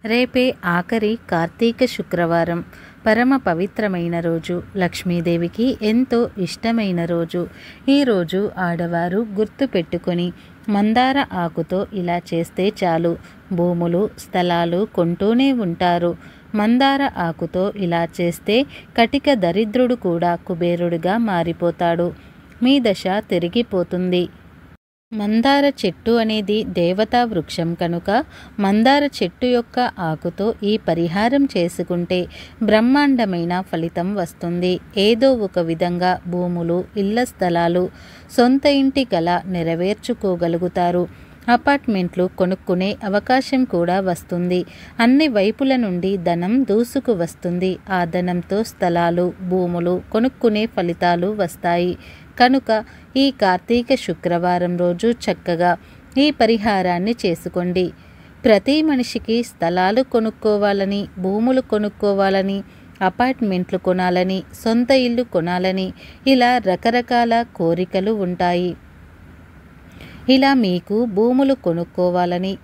రేపే ఆఖరి కార్తీక శుక్రవారం. పరమ పవిత్రమైన రోజు. లక్ష్మీదేవికి ఎంతో ఇష్టమైన రోజు. ఈరోజు ఆడవారు గుర్తు పెట్టుకొని మందార ఆకుతో ఇలా చేస్తే చాలు, భూములు స్థలాలు కొంటూనే ఉంటారు. మందార ఆకుతో ఇలా చేస్తే కటిక దరిద్రుడు కూడా కుబేరుడిగా మారిపోతాడు. మీ దశ తిరిగిపోతుంది. మందార చెట్టు అనేది దేవతా వృక్షం కనుక మందార చెట్టు యొక్క ఆకుతో ఈ పరిహారం చేసుకుంటే బ్రహ్మాండమైన ఫలితం వస్తుంది. ఏదో ఒక విధంగా భూములు, ఇళ్ల స్థలాలు, సొంత ఇంటి కల నెరవేర్చుకోగలుగుతారు. అపార్ట్మెంట్లు కొనుక్కునే అవకాశం కూడా వస్తుంది. అన్ని వైపుల నుండి ధనం దూసుకు వస్తుంది. ఆ ధనంతో స్థలాలు, భూములు కొనుక్కునే ఫలితాలు వస్తాయి. కనుక ఈ కార్తీక శుక్రవారం రోజు చక్కగా ఈ పరిహారాన్ని చేసుకోండి. ప్రతి మనిషికి స్థలాలు కొనుక్కోవాలని, భూములు కొనుక్కోవాలని, అపార్ట్మెంట్లు కొనాలని, సొంత ఇల్లు కొనాలని ఇలా రకరకాల కోరికలు ఉంటాయి. ఇలా మీకు భూములు కొనుక్కోవాలని,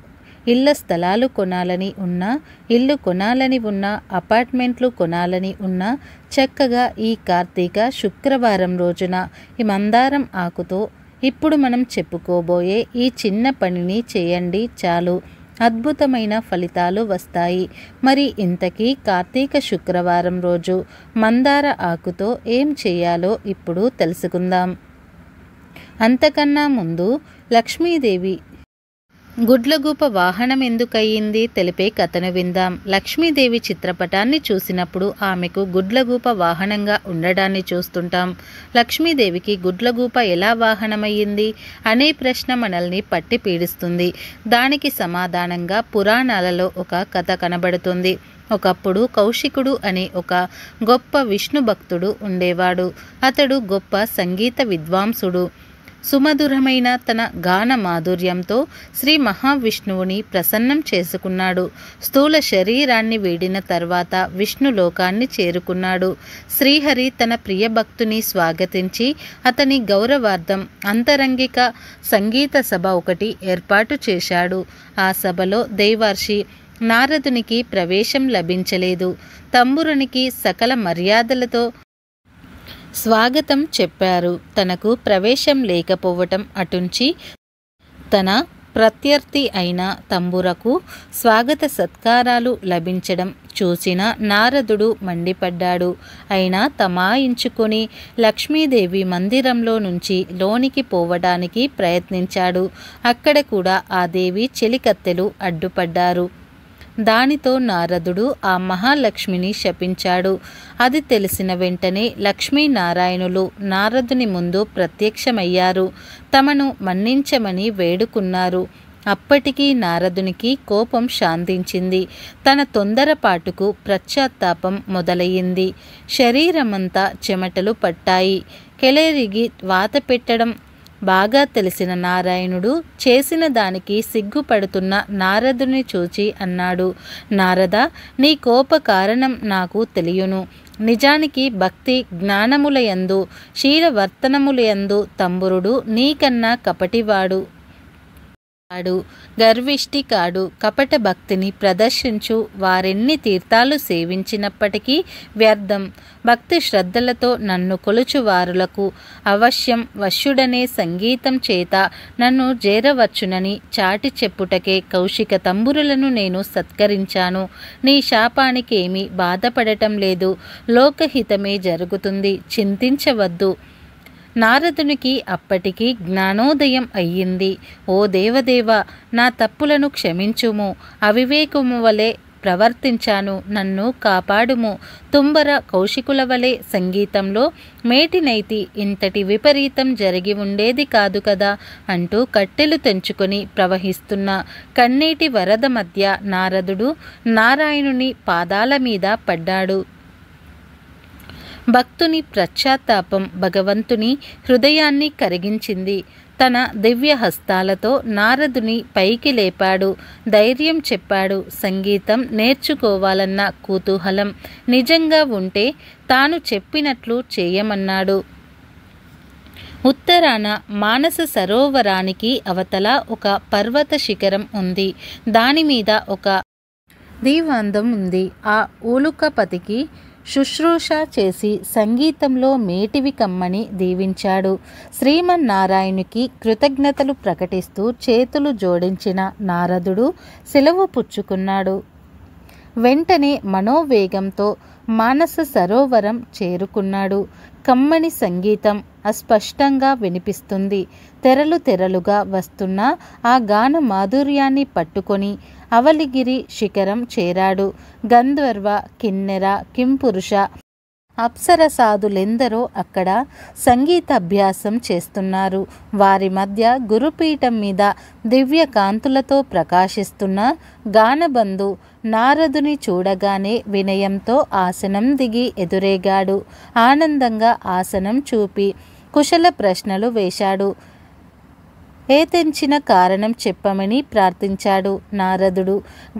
ఇళ్ల స్థలాలు కొనాలని ఉన్నా, ఇల్లు కొనాలని ఉన్నా, అపార్ట్మెంట్లు కొనాలని ఉన్నా చక్కగా ఈ కార్తీక శుక్రవారం రోజున ఈ మందారం ఆకుతో ఇప్పుడు మనం చెప్పుకోబోయే ఈ చిన్న పనిని చేయండి చాలు, అద్భుతమైన ఫలితాలు వస్తాయి. మరి ఇంతకీ కార్తీక శుక్రవారం రోజు మందార ఆకుతో ఏం చేయాలో ఇప్పుడు తెలుసుకుందాం. అంతకన్నా ముందు లక్ష్మీదేవి గుడ్లగూప వాహనం ఎందుకయ్యింది తెలిపే కథను విందాం. లక్ష్మీదేవి చిత్రపటాన్ని చూసినప్పుడు ఆమెకు గుడ్లగూప వాహనంగా ఉండడాన్ని చూస్తుంటాం. లక్ష్మీదేవికి గుడ్లగూప ఎలా వాహనమయ్యింది అనే ప్రశ్న మనల్ని పట్టి పీడిస్తుంది. దానికి సమాధానంగా పురాణాలలో ఒక కథ కనబడుతుంది. ఒకప్పుడు కౌశికుడు అనే ఒక గొప్ప విష్ణు భక్తుడు ఉండేవాడు. అతడు గొప్ప సంగీత విద్వాంసుడు. సుమధురమైన తన గాన మాధుర్యంతో శ్రీ మహావిష్ణువుని ప్రసన్నం చేసుకున్నాడు. స్థూల శరీరాన్ని వీడిన తర్వాత విష్ణు లోకాన్ని చేరుకున్నాడు. శ్రీహరి తన ప్రియ భక్తుని స్వాగతించి అతని గౌరవార్థం అంతరంగిక సంగీత సభ ఒకటి ఏర్పాటు చేశాడు. ఆ సభలో దేవర్షి నారదునికి ప్రవేశం లభించలేదు. తంబురునికి సకల మర్యాదలతో స్వాగతం చెప్పారు. తనకు ప్రవేశం లేకపోవటం అటుంచి తన ప్రత్యర్థి అయిన తంబురకు స్వాగత సత్కారాలు లభించడం చూసిన నారదుడు మండిపడ్డాడు. అయినా తమాయించుకొని లక్ష్మీదేవి మందిరంలో నుంచి లోనికి పోవడానికి ప్రయత్నించాడు. అక్కడ కూడా ఆ దేవి చెలికత్తెలు అడ్డుపడ్డారు. దానితో నారదుడు ఆ మహాలక్ష్మిని శపించాడు. అది తెలిసిన వెంటనే లక్ష్మీనారాయణులు నారదుని ముందు ప్రత్యక్షమయ్యారు. తమను మన్నించమని వేడుకున్నారు. అప్పటికీ నారదునికి కోపం శాంతించింది. తన తొందరపాటుకు పశ్చాత్తాపం మొదలయ్యింది. శరీరమంతా చెమటలు పట్టాయి. కెలరిగి వాత పెట్టడం బాగా తెలిసిన నారాయణుడు చేసిన దానికి సిగ్గుపడుతున్న నారదుని చూచి అన్నాడు, నారద, నీ కోప కారణం నాకు తెలియను. నిజానికి భక్తి జ్ఞానములయందు, శీలవర్తనములయందు తంబురుడు నీకన్నా కపటివాడు కాడు, గర్విష్టి కాడు. కపట భక్తిని ప్రదర్శించు వారెన్ని తీర్థాలు సేవించినప్పటికీ వ్యర్థం. భక్తి శ్రద్ధలతో నన్ను కొలుచు వారులకు అవశ్యం వశ్యుడనే సంగీతం చేత నన్ను చేరవచ్చునని చాటి చెప్పుటకే కౌశిక తంబురులను నేను సత్కరించాను. నీ శాపానికేమీ బాధపడటం లేదు. లోకహితమే జరుగుతుంది, చింతించవద్దు. నారదునికి అప్పటికి జ్ఞానోదయం అయ్యింది. ఓ దేవదేవ, నా తప్పులను క్షమించుము. అవివేకము వలె ప్రవర్తించాను, నన్ను కాపాడుము. తుంబర కౌశికుల వలె సంగీతంలో మేటినైతి ఇంతటి విపరీతం జరిగి ఉండేది కాదు కదా అంటూ కట్టెలు తెంచుకొని ప్రవహిస్తున్న కన్నీటి వరద మధ్య నారదుడు నారాయణుని పాదాల మీద పడ్డాడు. భక్తుని పశ్చాత్తాపం భగవంతుని హృదయాన్ని కరిగించింది. తన దివ్య హస్తాలతో నారదుని పైకి లేపాడు. ధైర్యం చెప్పాడు. సంగీతం నేర్చుకోవాలన్న కుతూహలం నిజంగా ఉంటే తాను చెప్పినట్లు చేయమన్నాడు. ఉత్తరాన మానస సరోవరానికి అవతల ఒక పర్వత శిఖరం ఉంది. దానిమీద ఒక దీవాంతం ఉంది. ఆ ఊలుకపతికి శుశ్రూష చేసి సంగీతంలో మేటివి కమ్మని దీవించాడు. శ్రీమన్నారాయణునికి కృతజ్ఞతలు ప్రకటిస్తూ చేతులు జోడించిన నారదుడు సెలవు పుచ్చుకున్నాడు. వెంటనే మనోవేగంతో మానస సరోవరం చేరుకున్నాడు. కమ్మని సంగీతం అస్పష్టంగా వినిపిస్తుంది. తెరలు తెరలుగా వస్తున్న ఆ గాన మాధుర్యాన్ని పట్టుకొని అవలిగిరి శిఖరం చేరాడు. గంధర్వ, కిన్నెర, కింపురుష అప్సరసాదులెందరో అక్కడ సంగీతాభ్యాసం చేస్తున్నారు. వారి మధ్య గురుపీఠం మీద దివ్య కాంతులతో ప్రకాశిస్తున్న గానబంధు నారదుని చూడగానే వినయంతో ఆసనం దిగి ఎదురేగాడు. ఆనందంగా ఆసనం చూపి కుశల ప్రశ్నలు వేశాడు. ఏతెంచిన కారణం చెప్పమని ప్రార్థించాడు నారదుడు.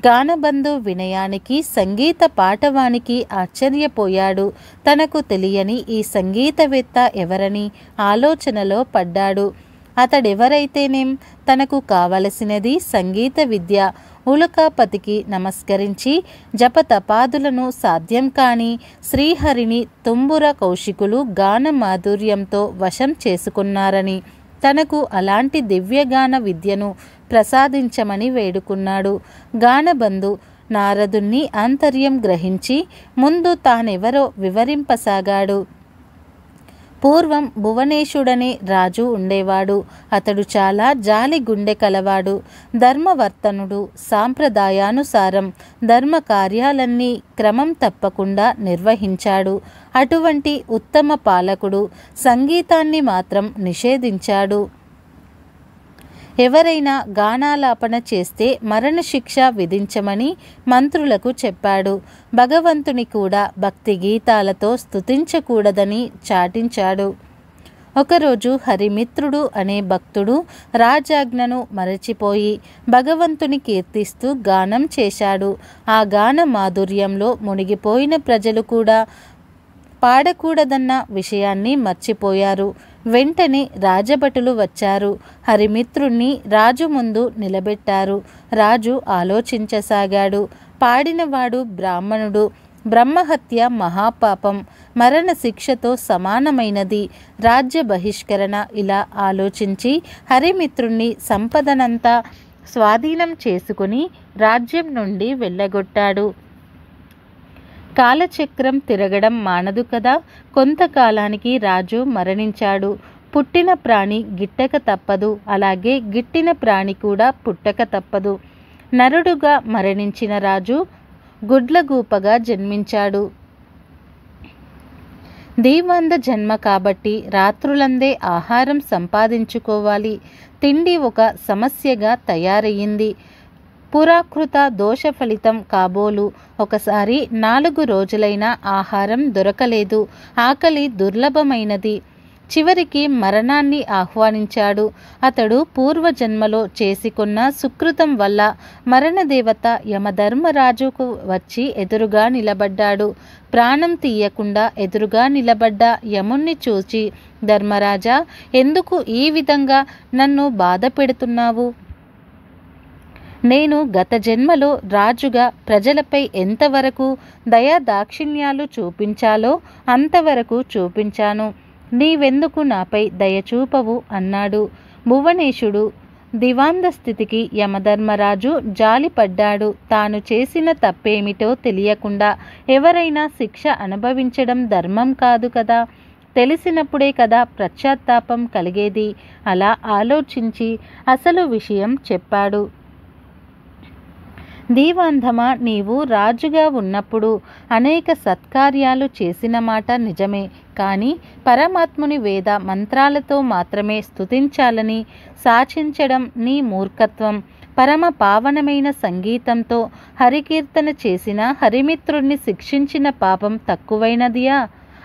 గానబంధు వినయానికి, సంగీత పాటవానికి ఆశ్చర్యపోయాడు. తనకు తెలియని ఈ సంగీతవేత్త ఎవరని ఆలోచనలో పడ్డాడు. అతడెవరైతేనేం, తనకు కావలసినది సంగీత విద్య. ఉలుకాపతికి నమస్కరించి జపతపాదులను సాధ్యం కాని శ్రీహరిని తుంబుర కౌశికులు గాన మాధుర్యంతో వశం చేసుకున్నారని, తనకు అలాంటి దివ్యగాన విద్యను ప్రసాదించమని వేడుకున్నాడు. గానబంధు నారదుణ్ణి ఆంతర్యం గ్రహించి ముందు తానెవరో వివరింపసాగాడు. పూర్వం భువనేశుడనే రాజు ఉండేవాడు. అతడు చాలా జాలి గుండె కలవాడు. ధర్మవర్తనుడు. సాంప్రదాయానుసారం ధర్మ కార్యాలన్నీ క్రమం తప్పకుండా నిర్వహించాడు. అటువంటి ఉత్తమ పాలకుడు సంగీతాన్ని మాత్రం నిషేధించాడు. ఎవరైనా గానాలాపన చేస్తే మరణశిక్ష విధించమని మంత్రులకు చెప్పాడు. భగవంతుని కూడా భక్తి గీతాలతో స్తుతించకూడదని చాటించాడు. ఒకరోజు హరిమిత్రుడు అనే భక్తుడు రాజాజ్ఞను మరచిపోయి భగవంతుని కీర్తిస్తూ గానం చేశాడు. ఆ గాన మాధుర్యంలో మునిగిపోయిన ప్రజలు కూడా పాడకూడదన్న విషయాన్ని మర్చిపోయారు. వెంటనే రాజభటులు వచ్చారు. హరిమిత్రుణ్ణి రాజు ముందు నిలబెట్టారు. రాజు ఆలోచించసాగాడు. పాడినవాడు బ్రాహ్మణుడు. బ్రహ్మహత్య మహాపాపం, మరణశిక్షతో సమానమైనది. రాజ్య బహిష్కరణ. ఇలా ఆలోచించి హరిమిత్రుణ్ణి సంపదనంతా స్వాధీనం చేసుకుని రాజ్యం నుండి వెళ్ళగొట్టాడు. కాలచక్రం తిరగడం మానదు కదా. కొంతకాలానికి రాజు మరణించాడు. పుట్టిన ప్రాణి గిట్టక తప్పదు. అలాగే గిట్టిన ప్రాణి కూడా పుట్టక తప్పదు. నరుడుగా మరణించిన రాజు గుడ్లగూపగా జన్మించాడు. దీవాంద జన్మ కాబట్టి రాత్రులందే ఆహారం సంపాదించుకోవాలి. తిండి ఒక సమస్యగా తయారయ్యింది. పురాకృత దోష ఫలితం కాబోలు. ఒకసారి 4 రోజులైనా ఆహారం దొరకలేదు. ఆకలి దుర్లభమైనది. చివరికి మరణాన్ని ఆహ్వానించాడు. అతడు పూర్వజన్మలో చేసుకున్న సుకృతం వల్ల మరణదేవత యమధర్మరాజుకు వచ్చి ఎదురుగా నిలబడ్డాడు. ప్రాణం తీయకుండా ఎదురుగా నిలబడ్డ యముణ్ణి చూచి, ధర్మరాజా, ఎందుకు ఈ విధంగా నన్ను బాధ పెడుతున్నావు? నేను గత జన్మలో రాజుగా ప్రజలపై ఎంతవరకు దయాదాక్షిణ్యాలు చూపించాలో అంతవరకు చూపించాను. నీవెందుకు నాపై దయ చూపవు అన్నాడు. భువనేశుడు దివాంద స్థితికి యమధర్మరాజు జాలిపడ్డాడు. తాను చేసిన తప్పేమిటో తెలియకుండా ఎవరైనా శిక్ష అనుభవించడం ధర్మం కాదు కదా. తెలిసినప్పుడే కదా పశ్చాత్తాపం కలిగేది. అలా ఆలోచించి అసలు విషయం చెప్పాడు. దీవాంధమా, నీవు రాజుగా ఉన్నప్పుడు అనేక సత్కార్యాలు చేసిన మాట నిజమే. కానీ పరమాత్ముని వేద మంత్రాలతో మాత్రమే స్తుతించాలని శాసించడం నీ మూర్ఖత్వం. పరమ పావనమైన సంగీతంతో హరికీర్తన చేసిన హరిమిత్రుణ్ణి శిక్షించిన పాపం తక్కువైనదియా?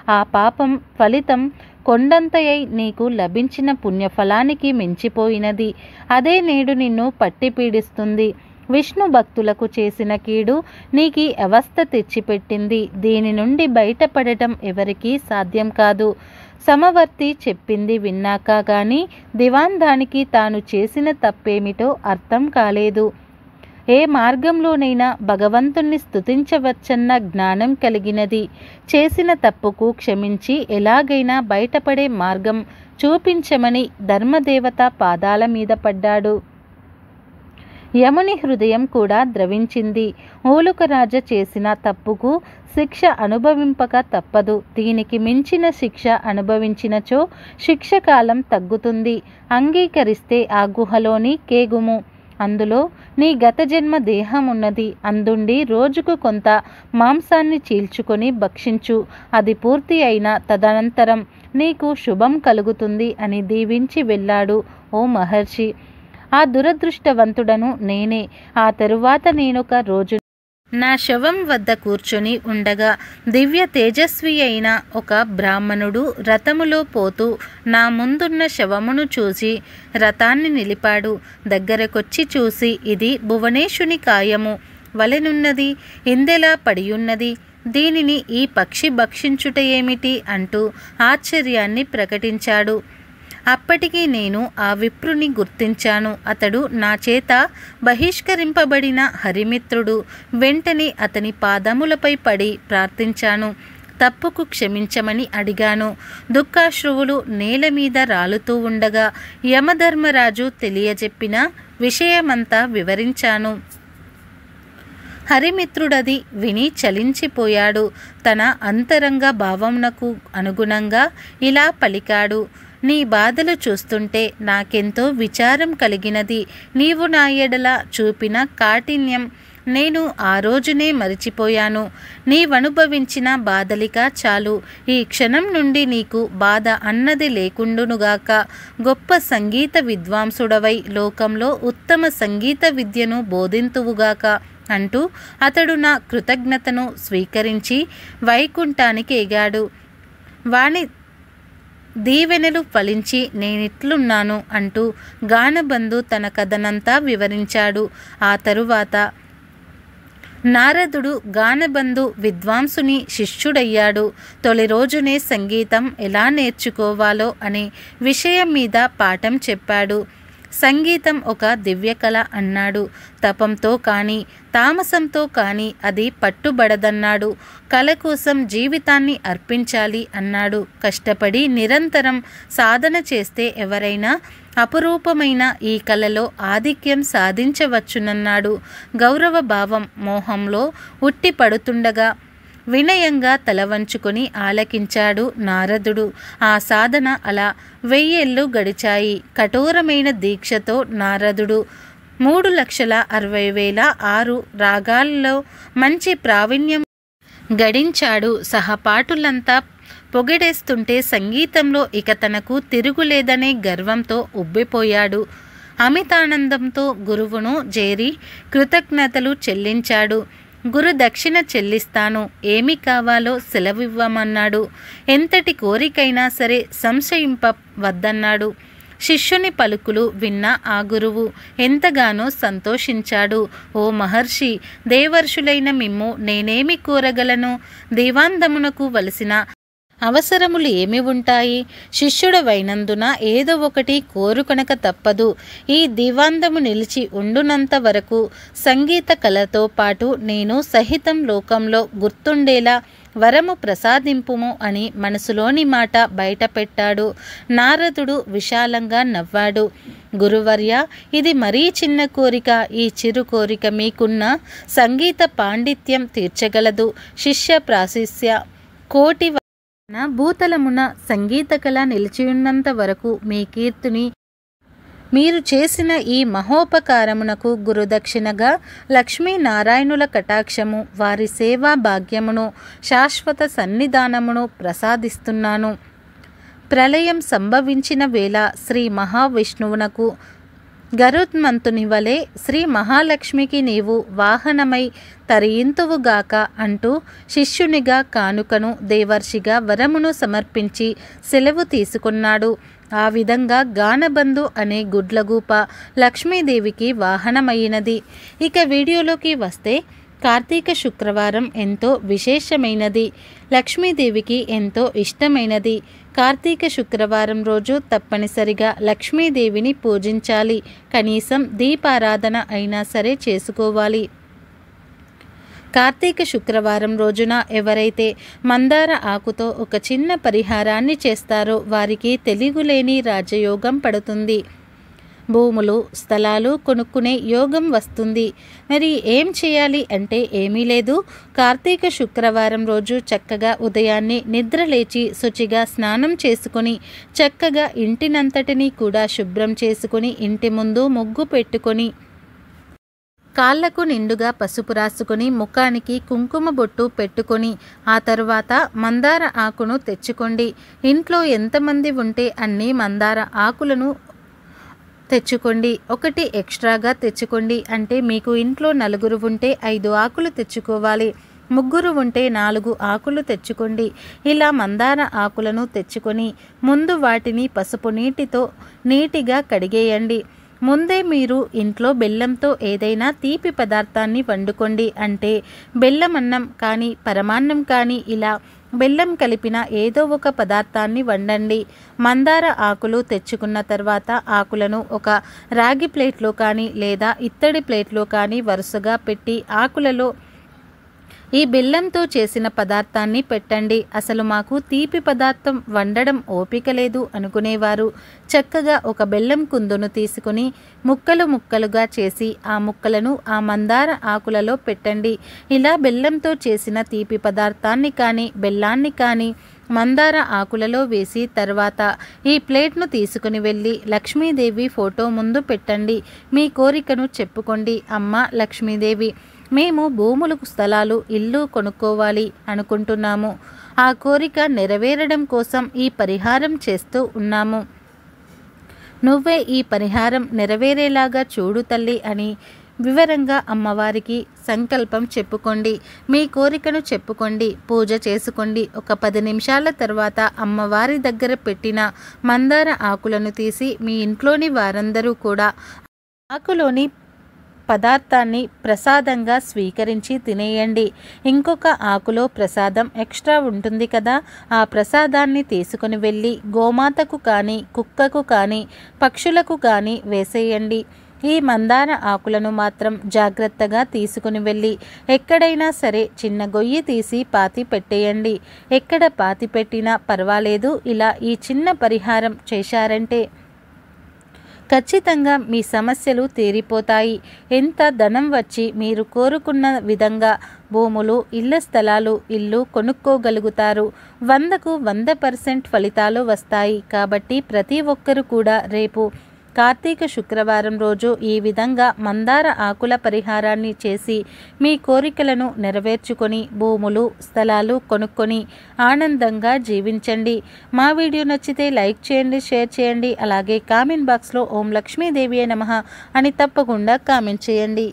ఆ పాపం ఫలితం కొండంతయై నీకు లభించిన పుణ్యఫలానికి మించిపోయినది. అదే నేడు నిన్ను పట్టి పీడిస్తుంది. విష్ణు భక్తులకు చేసిన కీడు నీకీ అవస్థ తెచ్చిపెట్టింది. దీని నుండి బయటపడటం ఎవరికీ సాధ్యం కాదు. సమవర్తి చెప్పింది విన్నాక గాని దివాంధానికి తాను చేసిన తప్పేమిటో అర్థం కాలేదు. ఏ మార్గంలోనైనా భగవంతుణ్ణి స్తుతించవచ్చన్న జ్ఞానం కలిగినది. చేసిన తప్పుకు క్షమించి ఎలాగైనా బయటపడే మార్గం చూపించమని ధర్మదేవత పాదాల మీద పడ్డాడు. యముని హృదయం కూడా ద్రవించింది. ఊలుకరాజ చేసిన తప్పుకు శిక్ష అనుభవింపక తప్పదు. దీనికి మించిన శిక్ష అనుభవించినచో శిక్షకాలం తగ్గుతుంది. అంగీకరిస్తే ఆ గుహలోని కేగుము. అందులో నీ గత జన్మ దేహం ఉన్నది. అందుండి రోజుకు కొంత మాంసాన్ని చీల్చుకొని భక్షించు. అది పూర్తి అయిన తదనంతరం నీకు శుభం కలుగుతుంది అని దీవించి వెళ్ళాడు. ఓ మహర్షి, ఆ దురదృష్టవంతుడను నేనే. ఆ తరువాత నేనొక రోజు నా శవం వద్ద కూర్చొని ఉండగా దివ్య తేజస్వి అయిన ఒక బ్రాహ్మణుడు రథములో పోతూ నా ముందున్న శవమును చూసి రథాన్ని నిలిపాడు. దగ్గరకొచ్చి చూసి, ఇది భువనేశుని కాయము వలెనున్నది, ఇందెలా పడియున్నది, దీనిని ఈ పక్షి భక్షించుట ఏమిటి అంటూ ఆశ్చర్యాన్ని ప్రకటించాడు. అప్పటికి నేను ఆ విప్రుని గుర్తించాను. అతడు నా చేత బహిష్కరింపబడిన హరిమిత్రుడు. వెంటనే అతని పాదములపై పడి ప్రార్థించాను. తప్పుకు క్షమించమని అడిగాను. దుఃఖాశ్రువులు నేల మీద రాలుతూ ఉండగా యమధర్మరాజు తెలియజెప్పిన విషయమంతా వివరించాను. హరిమిత్రుడది విని చలించిపోయాడు. తన అంతరంగ భావమునకు అనుగుణంగా ఇలా పలికాడు. నీ బాధలు చూస్తుంటే నాకెంతో విచారం కలిగినది. నీవు నా ఎడల చూపిన కాఠిన్యం నేను ఆ రోజునే మరిచిపోయాను. నీవనుభవించిన బాధలిక చాలు. ఈ క్షణం నుండి నీకు బాధ అన్నది లేకుండునుగాక. గొప్ప సంగీత విద్వాంసుడవై లోకంలో ఉత్తమ సంగీత విద్యను బోధింతువుగాక అంటూ అతడు నా కృతజ్ఞతను స్వీకరించి వైకుంఠానికి ఎగాడు. వాణి దీవెనలు ఫలించి నేనిట్లున్నాను అంటూ గానబంధు తన కథనంతా వివరించాడు. ఆ తరువాత నారదుడు గానబంధు విద్వాంసుని శిష్యుడయ్యాడు. తొలి రోజునే సంగీతం ఎలా నేర్చుకోవాలో అనే విషయం మీద పాఠం చెప్పాడు. సంగీతం ఒక దివ్యకళ అన్నాడు. తపంతో కానీ తామసంతో కానీ అది పట్టుబడదన్నాడు. కళ కోసం జీవితాన్ని అర్పించాలి అన్నాడు. కష్టపడి నిరంతరం సాధన చేస్తే ఎవరైనా అపురూపమైన ఈ కళలో ఆధిక్యం సాధించవచ్చునన్నాడు. గౌరవ భావం మోహంలో ఉట్టి పడుతుండగా వినయంగా తలవంచుకొని ఆలకించాడు నారదుడు. ఆ సాధన అలా 1000 ఏళ్ళు గడిచాయి. కఠోరమైన దీక్షతో నారదుడు 3,60,006 రాగాల్లో మంచి ప్రావీణ్యం గడించాడు. సహపాఠులంతా పొగిడేస్తుంటే సంగీతంలో ఇక తనకు తిరుగులేదనే గర్వంతో ఉబ్బిపోయాడు. అమితానందంతో గురువును చేరి కృతజ్ఞతలు చెల్లించాడు. గురు దక్షిణ చెల్లిస్తాను, ఏమి కావాలో సెలవివ్వమన్నాడు. ఎంతటి కోరికైనా సరే సంశయింపవద్దన్నాడు. శిష్యుని పలుకులు విన్న ఆ గురువు ఎంతగానో సంతోషించాడు. ఓ మహర్షి, దేవర్షులైన మిమ్ము నేనేమి కోరగలను? దీవాందమునకు వలసిన అవసరములు ఏమి ఉంటాయి? శిష్యుడవైనందున ఏదో ఒకటి కోరుకొనక తప్పదు. ఈ దీవాందము నిలిచి ఉండునంత వరకు సంగీత కళతో పాటు నేను సహితం లోకంలో గుర్తుండేలా వరము ప్రసాదింపుము అని మనసులోని మాట బయటపెట్టాడు. నారదుడు విశాలంగా నవ్వాడు. గురువర్య, ఇది మరీ చిన్న కోరిక. ఈ చిరు కోరిక మీకున్న సంగీత పాండిత్యం తీర్చగలదు. శిష్య ప్రాశిష్య కోటి భూతలమున సంగీత కళ నిలిచియున్నంత వరకు మీ కీర్తిని మీరు చేసిన ఈ మహోపకారమునకు గురుదక్షిణగా లక్ష్మీనారాయణుల కటాక్షము, వారి సేవా భాగ్యమును, శాశ్వత సన్నిధానమును ప్రసాదిస్తున్నాను. ప్రళయం సంభవించిన వేళ శ్రీ మహావిష్ణువునకు గరుత్మంతుని వలె శ్రీ మహాలక్ష్మికి నీవు వాహనమై తరింతువుగాక అంటూ శిష్యునిగా కానుకను, దేవర్షిగా వరమును సమర్పించి సెలవు తీసుకున్నాడు. ఆ విధంగా గానబంధు అనే గుడ్లగూప లక్ష్మీదేవికి వాహనమైనది. ఇక వీడియోలోకి వస్తే, కార్తీక శుక్రవారం ఎంతో విశేషమైనది, లక్ష్మీదేవికి ఎంతో ఇష్టమైనది. కార్తీక శుక్రవారం రోజు తప్పనిసరిగా లక్ష్మీదేవిని పూజించాలి. కనీసం దీపారాధన అయినా సరే చేసుకోవాలి. కార్తీక శుక్రవారం రోజున ఎవరైతే మందార ఆకుతో ఒక చిన్న పరిహారాన్ని చేస్తారో వారికి తెలివిలేని రాజయోగం పడుతుంది. భూములు, స్థలాలు కొనుక్కునే యోగం వస్తుంది. మరి ఏం చేయాలి అంటే ఏమీ లేదు. కార్తీక శుక్రవారం రోజు చక్కగా ఉదయాన్నే నిద్ర లేచి శుచిగా స్నానం చేసుకొని చక్కగా ఇంటినంతటినీ కూడా శుభ్రం చేసుకొని ఇంటి ముందు ముగ్గు పెట్టుకొని కాళ్లకు నిండుగా పసుపు రాసుకొని ముఖానికి కుంకుమ బొట్టు పెట్టుకొని ఆ తర్వాత మందార ఆకును తెచ్చుకోండి. ఇంట్లో ఎంతమంది ఉంటే అన్ని మందార ఆకులను తెచ్చుకోండి. ఒకటి ఎక్స్ట్రాగా తెచ్చుకోండి. అంటే మీకు ఇంట్లో 4 ఉంటే 5 ఆకులు తెచ్చుకోవాలి. 3 ఉంటే 4 ఆకులు తెచ్చుకోండి. ఇలా మందార ఆకులను తెచ్చుకొని ముందు వాటిని పసుపు నీటితో నీటిగా కడిగేయండి. ముందే మీరు ఇంట్లో బెల్లంతో ఏదైనా తీపి పదార్థాన్ని వండుకోండి. అంటే బెల్లం అన్నం కానీ పరమాన్నం కానీ ఇలా బెల్లం కలిపిన ఏదో ఒక పదార్థాన్ని వండండి. మందార ఆకులు తెచ్చుకున్న తర్వాత ఆకులను ఒక రాగి ప్లేట్లో కానీ లేదా ఇత్తడి ప్లేట్లో కానీ వరుసగా పెట్టి ఆకులలో ఈ బెల్లంతో చేసిన పదార్థాన్ని పెట్టండి. అసలు మాకు తీపి పదార్థం వండడం ఓపిక లేదు అనుకునేవారు చక్కగా ఒక బెల్లం కుందును తీసుకుని ముక్కలు ముక్కలుగా చేసి ఆ ముక్కలను ఆ మందార ఆకులలో పెట్టండి. ఇలా బెల్లంతో చేసిన తీపి పదార్థాన్ని కానీ బెల్లాన్ని కానీ మందార ఆకులలో వేసి తర్వాత ఈ ప్లేట్ను తీసుకుని వెళ్ళి లక్ష్మీదేవి ఫోటో ముందు పెట్టండి. మీ కోరికను చెప్పుకోండి. అమ్మ లక్ష్మీదేవి, మేము భూములు, స్థలాలు, ఇల్లు కొనుక్కోవాలి అనుకుంటున్నాము. ఆ కోరిక నెరవేరడం కోసం ఈ పరిహారం చేస్తూ ఉన్నాము. నువ్వే ఈ పరిహారం నెరవేరేలాగా చూడు తల్లి అని వివరంగా అమ్మవారికి సంకల్పం చెప్పుకోండి. మీ కోరికను చెప్పుకోండి. పూజ చేసుకోండి. ఒక 10 నిమిషాల తర్వాత అమ్మవారి దగ్గర పెట్టిన మందార ఆకులను తీసి మీ ఇంట్లోని వారందరూ కూడా ఆకులోని పదార్థాన్ని ప్రసాదంగా స్వీకరించి తినేయండి. ఇంకొక ఆకులో ప్రసాదం ఎక్స్ట్రా ఉంటుంది కదా, ఆ ప్రసాదాన్ని తీసుకుని వెళ్ళి గోమాతకు కానీ కుక్కకు కానీ పక్షులకు కానీ వేసేయండి. ఈ మందార ఆకులను మాత్రం జాగ్రత్తగా తీసుకుని వెళ్ళి ఎక్కడైనా సరే చిన్న గొయ్యి తీసి పాతి పెట్టేయండి. ఎక్కడ పాతి పెట్టినా పర్వాలేదు. ఇలా ఈ చిన్న పరిహారం చేశారంటే ఖచ్చితంగా మీ సమస్యలు తీరిపోతాయి. ఎంత ధనం వచ్చి మీరు కోరుకున్న విధంగా భూములు, ఇళ్ల స్థలాలు, ఇల్లు కొనుక్కోగలుగుతారు. 100కు 100% ఫలితాలు వస్తాయి. కాబట్టి ప్రతి ఒక్కరు కూడా రేపు కార్తీక శుక్రవారం రోజు ఈ విధంగా మందార ఆకుల పరిహారాన్ని చేసి మీ కోరికలను నెరవేర్చుకొని భూములు, స్థలాలు కొనుక్కొని ఆనందంగా జీవించండి. మా వీడియో నచ్చితే లైక్ చేయండి, షేర్ చేయండి. అలాగే కామెంట్ బాక్స్లో ఓం లక్ష్మీదేవియే నమః అని తప్పకుండా కామెంట్ చేయండి.